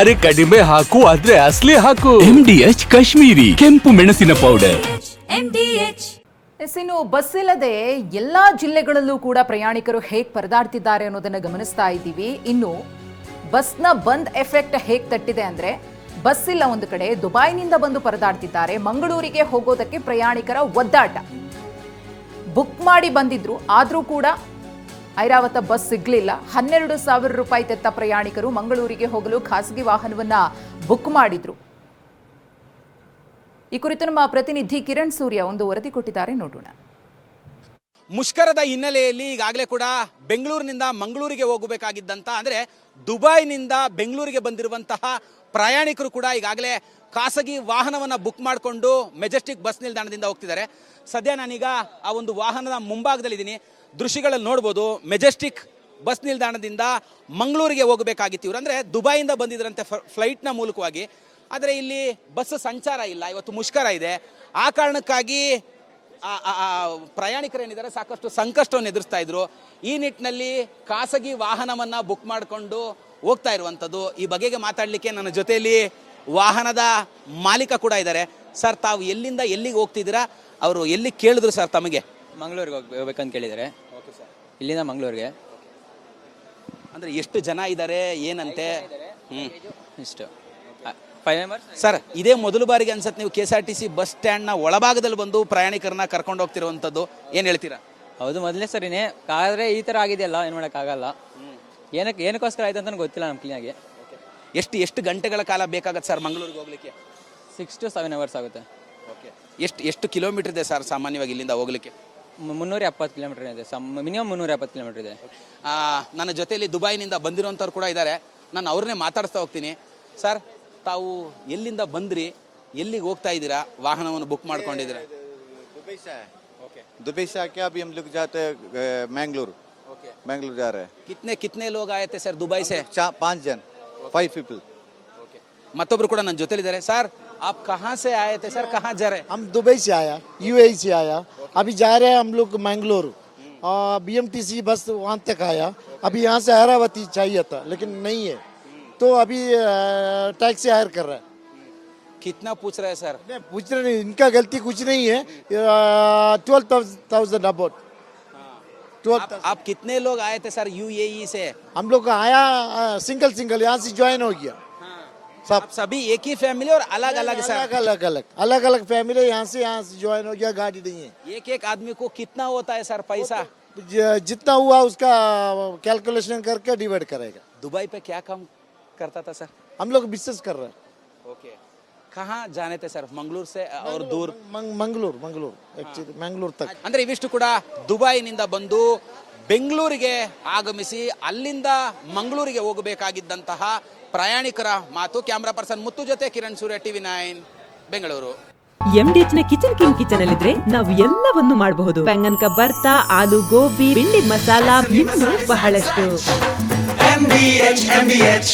ತರಕಾರಿ ಕಡಿಮೆ ಹಾಕು ಆದ್ರೆ ಅಸಲಿ ಹಾಕು. MDH ಕಾಶ್ಮೀರಿ ಕೆಂಪು ಮೆಣಸಿನ ಪೌಡರ್. ಇನ್ನು ಬಸ್ ಇಲ್ಲದೆ ಎಲ್ಲಾ ಜಿಲ್ಲೆಗಳಲ್ಲೂ ಕೂಡ ಪ್ರಯಾಣಿಕರು ಹೇಗೆ ಪರದಾಡ್ತಿದ್ದಾರೆ ಅನ್ನೋದನ್ನ ಗಮನಿಸ್ತಾ ಇದ್ದೀವಿ. ಇನ್ನು ಬಸ್ನ ಬಂದ್ ಎಫೆಕ್ಟ್ ಹೇಗೆ ತಟ್ಟಿದೆ ಅಂದ್ರೆ, ಬಸ್ ಇಲ್ಲ ಒಂದು ಕಡೆ, ದುಬೈನಿಂದ ಬಂದು ಪರದಾಡ್ತಿದ್ದಾರೆ. ಮಂಗಳೂರಿಗೆ ಹೋಗೋದಕ್ಕೆ ಪ್ರಯಾಣಿಕರ ಒದ್ದಾಟ. ಬುಕ್ ಮಾಡಿ ಬಂದಿದ್ರು, ಆದ್ರೂ ಕೂಡ ಐರಾವತ ಬಸ್ ಸಿಗ್ಲಿಲ್ಲ. 12,000 ರೂಪಾಯಿ ತೆತ್ತ ಪ್ರಯಾಣಿಕರು ಮಂಗಳೂರಿಗೆ ಹೋಗಲು ಖಾಸಗಿ ವಾಹನವನ್ನ ಬುಕ್ ಮಾಡಿದ್ರು. ಈ ಕುರಿತು ನಮ್ಮ ಪ್ರತಿನಿಧಿ ಕಿರಣ್ ಸೂರ್ಯ ಒಂದು ವರದಿ ಕೊಟ್ಟಿದ್ದಾರೆ, ನೋಡೋಣ. ಮುಷ್ಕರದ ಹಿನ್ನೆಲೆಯಲ್ಲಿ ಈಗಾಗಲೇ ಕೂಡ ಬೆಂಗಳೂರಿನಿಂದ ಮಂಗಳೂರಿಗೆ ಹೋಗಬೇಕಾಗಿದ್ದಂತ ಅಂದರೆ ದುಬೈನಿಂದ ಬೆಂಗಳೂರಿಗೆ ಬಂದಿರುವಂತಹ ಪ್ರಯಾಣಿಕರು ಕೂಡ ಈಗಾಗಲೇ ಖಾಸಗಿ ವಾಹನವನ್ನು ಬುಕ್ ಮಾಡಿಕೊಂಡು ಮೆಜೆಸ್ಟಿಕ್ ಬಸ್ ನಿಲ್ದಾಣದಿಂದ ಹೋಗ್ತಿದ್ದಾರೆ. ಸದ್ಯ ನಾನೀಗ ಆ ಒಂದು ವಾಹನದ ಮುಂಭಾಗದಲ್ಲಿದ್ದೀನಿ. ದೃಶ್ಯಗಳಲ್ಲಿ ನೋಡ್ಬೋದು, ಮೆಜೆಸ್ಟಿಕ್ ಬಸ್ ನಿಲ್ದಾಣದಿಂದ ಮಂಗಳೂರಿಗೆ ಹೋಗಬೇಕಾಗಿತ್ತು ಇವರು. ಅಂದರೆ ದುಬೈಯಿಂದ ಬಂದಿದ್ದರಂತೆ ಫ್ಲೈಟ್ನ ಮೂಲಕವಾಗಿ. ಆದರೆ ಇಲ್ಲಿ ಬಸ್ ಸಂಚಾರ ಇಲ್ಲ, ಇವತ್ತು ಮುಷ್ಕರ ಇದೆ. ಆ ಕಾರಣಕ್ಕಾಗಿ ಪ್ರಯಾಣಿಕರೇನಿದ್ದಾರೆ ಸಾಕಷ್ಟು ಸಂಕಷ್ಟವನ್ನು ಎದುರಿಸ್ತಾ ಇದ್ರು. ಈ ನಿಟ್ಟಿನಲ್ಲಿ ಖಾಸಗಿ ವಾಹನವನ್ನು ಬುಕ್ ಮಾಡಿಕೊಂಡು ಹೋಗ್ತಾ ಇರುವಂಥದ್ದು. ಈ ಬಗೆಗೆ ಮಾತಾಡಲಿಕ್ಕೆ ನನ್ನ ಜೊತೆಯಲ್ಲಿ ವಾಹನದ ಮಾಲೀಕ ಕೂಡ ಇದ್ದಾರೆ. ಸರ್, ತಾವು ಎಲ್ಲಿಂದ ಎಲ್ಲಿಗೆ ಹೋಗ್ತಿದ್ದೀರಾ? ಅವರು ಎಲ್ಲಿ ಕೇಳಿದ್ರು ಸರ್ ತಮಗೆ? ಮಂಗಳೂರಿಗೆ ಹೋಗ್ಬೇಕಂತ ಕೇಳಿದ್ದಾರೆ. ಇಲ್ಲಿಂದ ಮಂಗಳೂರಿಗೆ. ಅಂದರೆ ಎಷ್ಟು ಜನ ಇದ್ದಾರೆ ಏನಂತೆ? ಇಷ್ಟು 5 ಮೆಂಬರ್ಸ್. ಸರ್, ಇದೇ ಮೊದಲು ಬಾರಿಗೆ ಅನ್ಸತ್ತೆ ನೀವು KSRTC ಬಸ್ ಸ್ಟ್ಯಾಂಡ್ನ ಒಳಭಾಗದಲ್ಲಿ ಬಂದು ಪ್ರಯಾಣಿಕರನ್ನ ಕರ್ಕೊಂಡು ಹೋಗ್ತಿರುವಂಥದ್ದು. ಏನು ಹೇಳ್ತೀರಾ? ಹೌದು, ಮೊದಲನೇ ಸರಿನೇ. ಆದರೆ ಈ ಥರ ಆಗಿದೆಯಲ್ಲ, ಏನು ಮಾಡೋಕ್ಕಾಗಲ್ಲ. ಏನಕ್ಕೋಸ್ಕರ ಆಯ್ತು ಅಂತ ಗೊತ್ತಿಲ್ಲ ನಮ್ಮ ಕ್ಲೀನಾಗಿ. ಎಷ್ಟು ಗಂಟೆಗಳ ಕಾಲ ಬೇಕಾಗತ್ತೆ ಸರ್ ಮಂಗಳೂರಿಗೆ ಹೋಗ್ಲಿಕ್ಕೆ? 6 to 7 hours ಆಗುತ್ತೆ. ಓಕೆ. ಎಷ್ಟು ಕಿಲೋಮೀಟರ್ ಇದೆ ಸರ್ ಸಾಮಾನ್ಯವಾಗಿ ಇಲ್ಲಿಂದ ಹೋಗ್ಲಿಕ್ಕೆ? 370 ಕಿಲೋಮೀಟರ್ ಇದೆ. ಮಿನಿಮಮ್ 370 ಕಿಲೋಮೀಟರ್ ಇದೆ. ನನ್ನ ಜೊತೆಯಲ್ಲಿ ದುಬೈನಿಂದ ಬಂದಿರುವಂಥವ್ರು ಕೂಡ ಇದ್ದಾರೆ. ನಾನು ಅವ್ರನ್ನೇ ಮಾತಾಡಿಸ್ತಾ ಹೋಗ್ತೀನಿ. ಸರ್, ತಾವು ಎಲ್ಲಿಂದ ಬಂದ್ರಿ, ಎಲ್ಲಿಗೆ ಹೋಗ್ತಾ ಇದ್ದೀರಾ? ವಾಹನವನ್ನು ಬುಕ್ ಮಾಡ್ಕೊಂಡಿದ್ದೀರಾ? दुबई से आके अभी हम लोग जाते हैं मैंगलोर. मैंगलोर जा रहे हैं. कितने लोग आए थे सर दुबई से? 5 जन, 5 people. ಮತ್ತೊಬ್ರು ಕೂಡ ನನ್ನ ಜೊತೆಲಿದ್ದಾರೆ. ಸರ್, आप कहाँ से आए थे सर? कहाँ जा रहे हैं? हम दुबई से आया, UAE से आया. अभी जा रहे हैं हम लोग मैंगलोर. BMTC बस वहाँ तक आया. अभी यहाँ से हैदराबाद चाहिए था लेकिन नहीं है, तो अभी टैक्सी हायर कर रहा है. कितना पूछ रहे हैं सर? नहीं पूछ रहे नहीं, इनका गलती कुछ नहीं है. 12,000 अबाउट. 12,000. आप कितने लोग आए थे सर UAE से? हम लोग आया सिंगल यहाँ से ज्वाइन हो गया. सब सभी एक ही फैमिली और अलग अलग सर? अलग अलग फैमिली. यहाँ से ज्वाइन हो गया. गाड़ी नहीं है. एक आदमी को कितना होता है सर पैसा? जितना हुआ उसका कैलकुलेशन करके डिवाइड करेगा. दुबई पे क्या काम करता था सर? हम लोग बिजनेस कर रहे हैं. ओके. कहाँ जाने थे सर? मंगलूर से और दूर? ಮಂಗಳೂರು ಆಕ್ಚುಲಿ ಮಂಗಳೂರು ತಕ್ಕ. ಅಂದ್ರೆ ಇವಿಷ್ಟು ಕೂಡ ದುಬೈನಿಂದ ಬಂದು ಬೆಂಗಳೂರಿಗೆ ಆಗಮಿಸಿ ಅಲ್ಲಿಂದ ಮಂಗಳೂರಿಗೆ ಹೋಗಬೇಕಾಗಿದ್ದಂತಹ ಪ್ರಯಾಣಿಕರ ಮಾತು. ಕ್ಯಾಮರಾ ಪರ್ಸನ್ ಮುತ್ತು ಜೊತೆ ಕಿರಣ್ ಸೂರ್ಯ, TV9 ಬೆಂಗಳೂರು. MDH ನ ಕಿಚನ್ ಕಿಂಗ್ ಕಿಚನ್ ಅಲ್ಲಿದ್ರೆ ನಾವು ಎಲ್ಲವನ್ನು ಮಾಡಬಹುದು. ಬೆಂಗನ್ ಕ ಬರ್ತಾ, ಆಲೂ ಗೋಬಿ, ಭಿಂಡಿ ಮಸಾಲಾ, ಇನ್ನೂ ಬಹಳಷ್ಟು. MDH